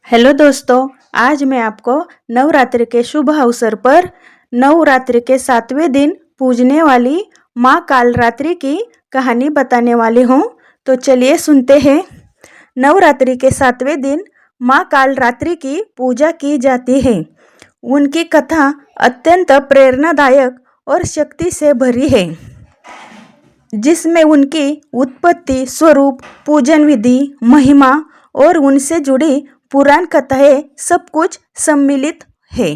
Hello दोस्तों, आज मैं आपको नवरात्रि के शुभ अवसर पर नवरात्रि के 7वें दिन पूजने वाली माँ कालरात्रि की कहानी बताने वाली हूँ। तो चलिए सुनते हैं। नवरात्रि के 7वें दिन माँ कालरात्रि की पूजा की जाती है। उनकी कथा अत्यंत प्रेरणादायक और शक्ति से भरी है, जिसमें उनकी उत्पत्ति, स्वरूप, पूजन विधि, महिमा और उनसे जुड़ी पुराण कथाएं सब कुछ सम्मिलित है।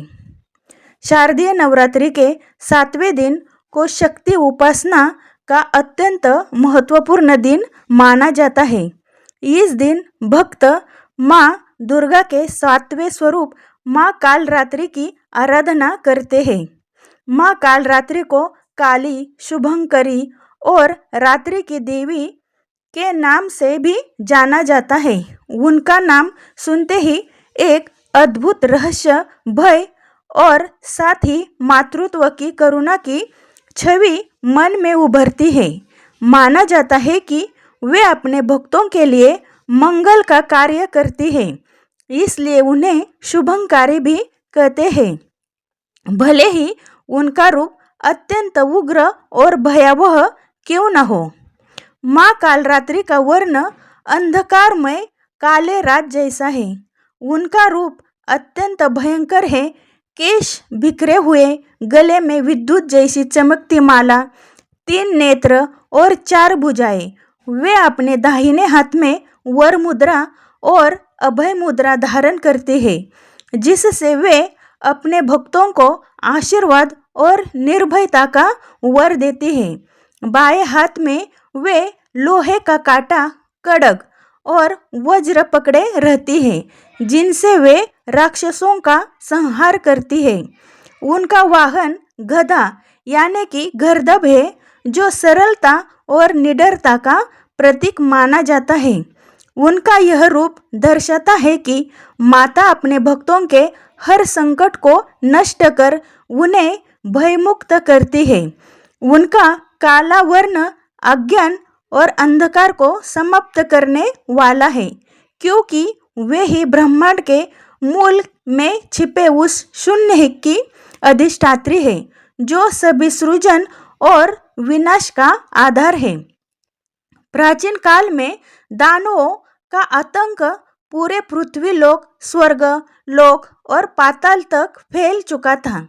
शारदीय नवरात्रि के 7वें दिन को शक्ति उपासना का अत्यंत महत्वपूर्ण दिन माना जाता है। इस दिन भक्त माँ दुर्गा के 7वें स्वरूप माँ कालरात्रि की आराधना करते हैं। माँ कालरात्रि को काली, शुभंकरी और रात्रि की देवी के नाम से भी जाना जाता है। उनका नाम सुनते ही एक अद्भुत रहस्य, भय और साथ ही मातृत्व की करुणा की छवि मन में उभरती है। माना जाता है कि वे अपने भक्तों के लिए मंगल का कार्य करती है, इसलिए उन्हें शुभंकारी भी कहते हैं। भले ही उनका रूप अत्यंत उग्र और भयावह क्यों न हो। माँ कालरात्रि का वर्ण अंधकारमय काले रात जैसा है। उनका रूप अत्यंत भयंकर है। केश बिखरे हुए, गले में विद्युत जैसी चमकती माला, 3 नेत्र और 4 भुजाएं। वे अपने दाहिने हाथ में वर मुद्रा और अभय मुद्रा धारण करते हैं, जिससे वे अपने भक्तों को आशीर्वाद और निर्भयता का वर देते हैं। बाएं हाथ में वे लोहे का कांटा, खड्ग और वज्र पकड़े रहती है, जिनसे वे राक्षसों का संहार करती है। उनका वाहन गधा यानी कि गर्दभ है, जो सरलता और निडरता का प्रतीक माना जाता है। उनका यह रूप दर्शाता है कि माता अपने भक्तों के हर संकट को नष्ट कर उन्हें भयमुक्त करती है। उनका काला वर्ण अज्ञान और अंधकार को समाप्त करने वाला है, क्योंकि वे ही ब्रह्मांड के मूल में छिपे उस शून्य की अधिष्ठात्री है, जो सभी सृजन और विनाश का आधार है। प्राचीन काल में दानवों का आतंक पूरे पृथ्वी लोक, स्वर्ग लोक और पाताल तक फैल चुका था।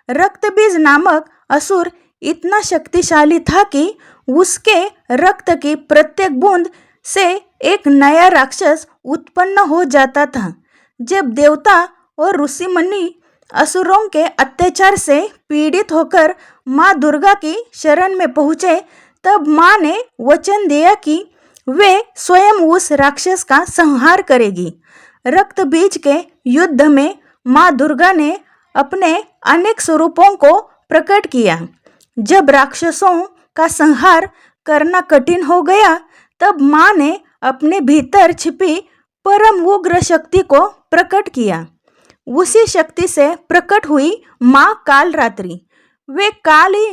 रक्तबीज नामक असुर इतना शक्तिशाली था कि उसके रक्त की प्रत्येक बूंद से एक नया राक्षस उत्पन्न हो जाता था। जब देवता और ऋषि मुनि असुरों के अत्याचार से पीड़ित होकर माँ दुर्गा की शरण में पहुँचे, तब माँ ने वचन दिया कि वे स्वयं उस राक्षस का संहार करेगी। रक्त बीज के युद्ध में माँ दुर्गा ने अपने अनेक स्वरूपों को प्रकट किया। जब राक्षसों का संहार करना कठिन हो गया, तब माँ ने अपने भीतर छिपी परम उग्र शक्ति को प्रकट किया। उसी शक्ति से प्रकट हुई माँ कालरात्रि। वे काली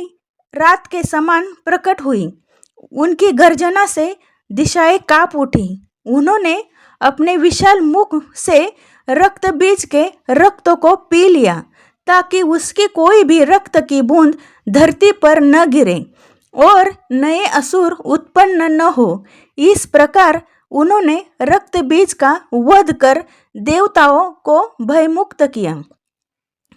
रात के समान प्रकट हुई। उनकी गर्जना से दिशाएं कांप उठी। उन्होंने अपने विशाल मुख से रक्त बीज के रक्त को पी लिया, ताकि उसकी कोई भी रक्त की बूंद धरती पर न गिरे और नए असुर उत्पन्न न हो। इस प्रकार उन्होंने रक्त बीज का वध कर देवताओं को भयमुक्त किया।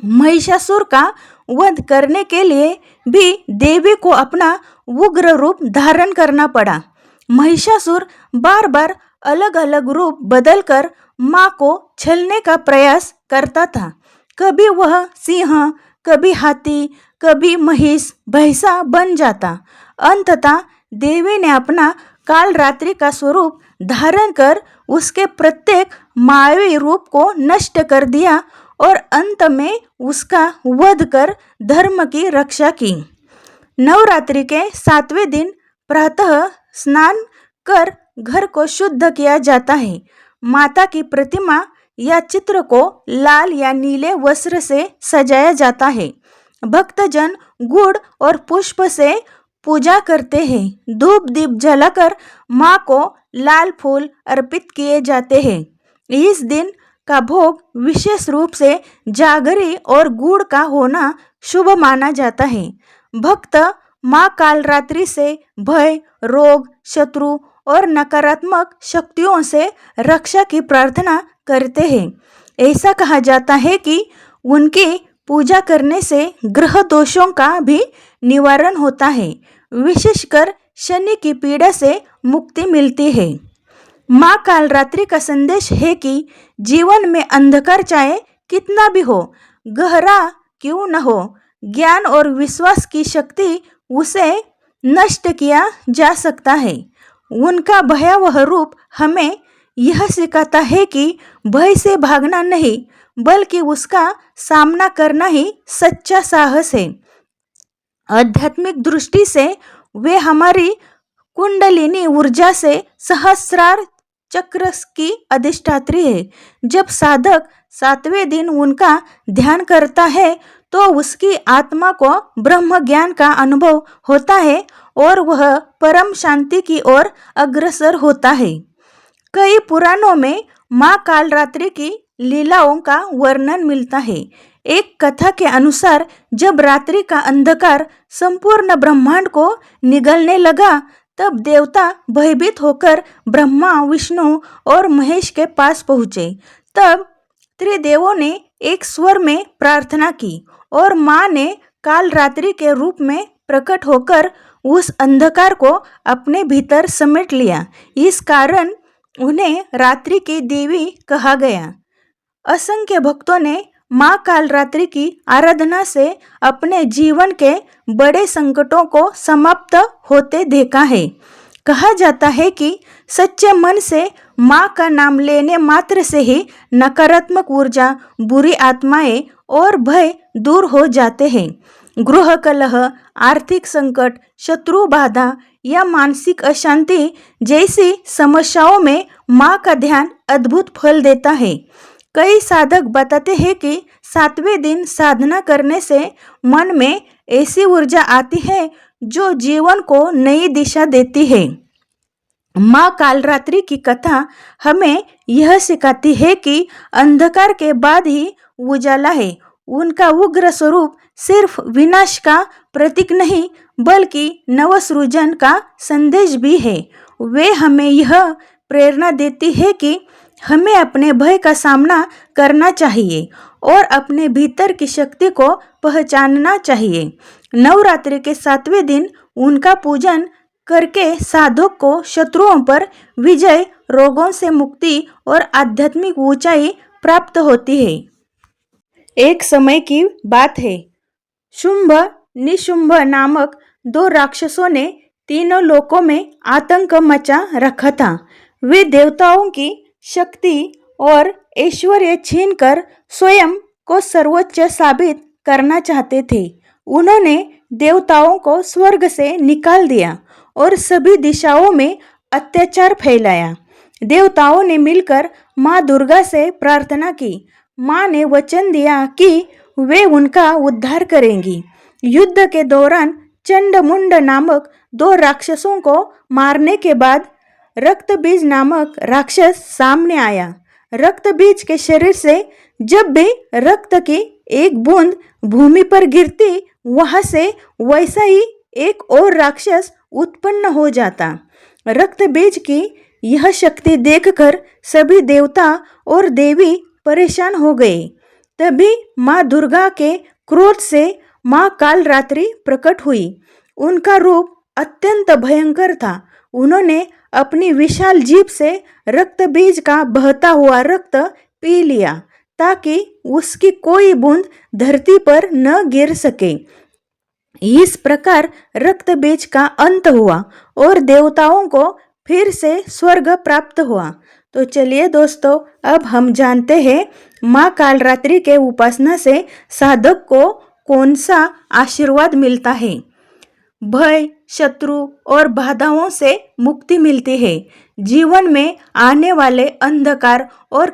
महिषासुर का वध करने के लिए भी देवी को अपना उग्र रूप धारण करना पड़ा। महिषासुर बार बार अलग अलग रूप बदलकर माँ को छलने का प्रयास करता था। कभी वह सिंह, कभी हाथी, कभी महिष, भैंसा बन जाता। अंततः देवी ने अपना कालरात्रि का स्वरूप धारण कर उसके प्रत्येक मायावी रूप को नष्ट कर दिया और अंत में उसका वध कर धर्म की रक्षा की। नवरात्रि के 7वें दिन प्रातः स्नान कर घर को शुद्ध किया जाता है। माता की प्रतिमा या चित्र को लाल या नीले वस्त्र से सजाया जाता है। भक्तजन गुड़ और पुष्प से पूजा करते हैं। धूप दीप जलाकर माँ को लाल फूल अर्पित किए जाते हैं। इस दिन का भोग विशेष रूप से जागरी और गुड़ का होना शुभ माना जाता है। भक्त माँ कालरात्रि से भय, रोग, शत्रु और नकारात्मक शक्तियों से रक्षा की प्रार्थना करते हैं। ऐसा कहा जाता है कि उनकी पूजा करने से ग्रह दोषों का भी निवारण होता है, विशेषकर शनि की पीड़ा से मुक्ति मिलती है। माँ कालरात्रि का संदेश है कि जीवन में अंधकार चाहे कितना भी हो, गहरा क्यों न हो, ज्ञान और विश्वास की शक्ति उसे नष्ट किया जा सकता है। उनका भयावह रूप हमें यह सिखाता है कि भय से भागना नहीं, बल्कि उसका सामना करना ही सच्चा साहस है। आध्यात्मिक दृष्टि से वे हमारी कुंडलिनी ऊर्जा से सहस्रार चक्र की अधिष्ठात्री है। जब साधक 7वें दिन उनका ध्यान करता है तो उसकी आत्मा को ब्रह्म ज्ञान का अनुभव होता है और वह परम शांति की ओर अग्रसर होता है। कई पुराणों में माँ कालरात्रि की लीलाओं का वर्णन मिलता है। एक कथा के अनुसार जब रात्रि का अंधकार संपूर्ण ब्रह्मांड को निगलने लगा, तब देवता भयभीत होकर ब्रह्मा, विष्णु और महेश के पास पहुँचे। तब त्रिदेवों ने एक स्वर में प्रार्थना की और माँ ने कालरात्रि के रूप में प्रकट होकर उस अंधकार को अपने भीतर समेट लिया। इस कारण उन्हें रात्रि की देवी कहा गया। असंख्य भक्तों ने माँ कालरात्रि की आराधना से अपने जीवन के बड़े संकटों को समाप्त होते देखा है। कहा जाता है कि सच्चे मन से माँ का नाम लेने मात्र से ही नकारात्मक ऊर्जा, बुरी आत्माएं और भय दूर हो जाते हैं। गृह कलह, आर्थिक संकट, शत्रु बाधा या मानसिक अशांति जैसी समस्याओं में माँ का ध्यान अद्भुत फल देता है। कई साधक बताते हैं कि 7वें दिन साधना करने से मन में ऐसी ऊर्जा आती है जो जीवन को नई दिशा देती है। माँ कालरात्रि की कथा हमें यह सिखाती है कि अंधकार के बाद ही उजाला है। उनका उग्र स्वरूप सिर्फ विनाश का प्रतीक नहीं, बल्कि नवसृजन का संदेश भी है। वे हमें यह प्रेरणा देती है कि हमें अपने भय का सामना करना चाहिए और अपने भीतर की शक्ति को पहचानना चाहिए। नवरात्रि के 7वें दिन उनका पूजन करके साधक को शत्रुओं पर विजय, रोगों से मुक्ति और आध्यात्मिक ऊंचाई प्राप्त होती है। एक समय की बात है, शुंभ निशुंभ नामक 2 राक्षसों ने तीनों लोकों में आतंक मचा रखा था। वे देवताओं की शक्ति और ऐश्वर्य छीनकर स्वयं को सर्वोच्च साबित करना चाहते थे। उन्होंने देवताओं को स्वर्ग से निकाल दिया और सभी दिशाओं में अत्याचार फैलाया। देवताओं ने मिलकर माँ दुर्गा से प्रार्थना की। माँ ने वचन दिया कि वे उनका उद्धार करेंगी। युद्ध के दौरान चंडमुंड नामक 2 राक्षसों को मारने के बाद रक्तबीज नामक राक्षस सामने आया। रक्तबीज के शरीर से जब भी रक्त की एक बूंद भूमि पर गिरती, वहां से वैसा ही एक और राक्षस उत्पन्न हो जाता। रक्तबीज की यह शक्ति देखकर सभी देवता और देवी परेशान हो गए। तभी माँ दुर्गा के क्रोध से माँ कालरात्रि प्रकट हुई। उनका रूप अत्यंत भयंकर था। उन्होंने अपनी विशाल जीभ से रक्तबीज का बहता हुआ रक्त पी लिया ताकि उसकी कोई बूंद धरती पर न गिर सके। इस प्रकार रक्तबीज का अंत हुआ और देवताओं को फिर से स्वर्ग प्राप्त हुआ। तो चलिए दोस्तों, अब हम जानते हैं माँ कालरात्रि के उपासना से साधक को कौन सा आशीर्वाद मिलता है। भय, शत्रु और बाधाओं से मुक्ति मिलती है। जीवन में आने वाले अंधकार और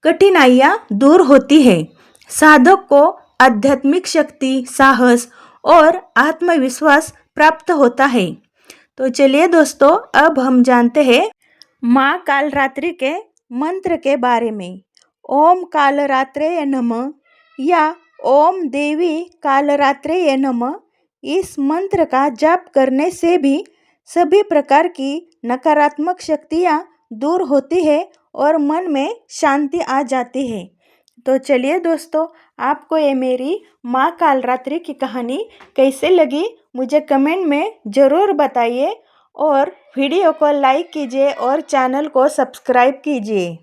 कठिनाइयाँ दूर होती है। साधक को आध्यात्मिक शक्ति, साहस और आत्मविश्वास प्राप्त होता है। तो चलिए दोस्तों, अब हम जानते हैं माँ कालरात्रि के मंत्र के बारे में। ओम कालरात्रे नमः या ओम देवी कालरात्रे नमः, इस मंत्र का जाप करने से भी सभी प्रकार की नकारात्मक शक्तियाँ दूर होती है और मन में शांति आ जाती है। तो चलिए दोस्तों, आपको ये मेरी माँ कालरात्रि की कहानी कैसे लगी मुझे कमेंट में ज़रूर बताइए और वीडियो को लाइक कीजिए और चैनल को सब्सक्राइब कीजिए।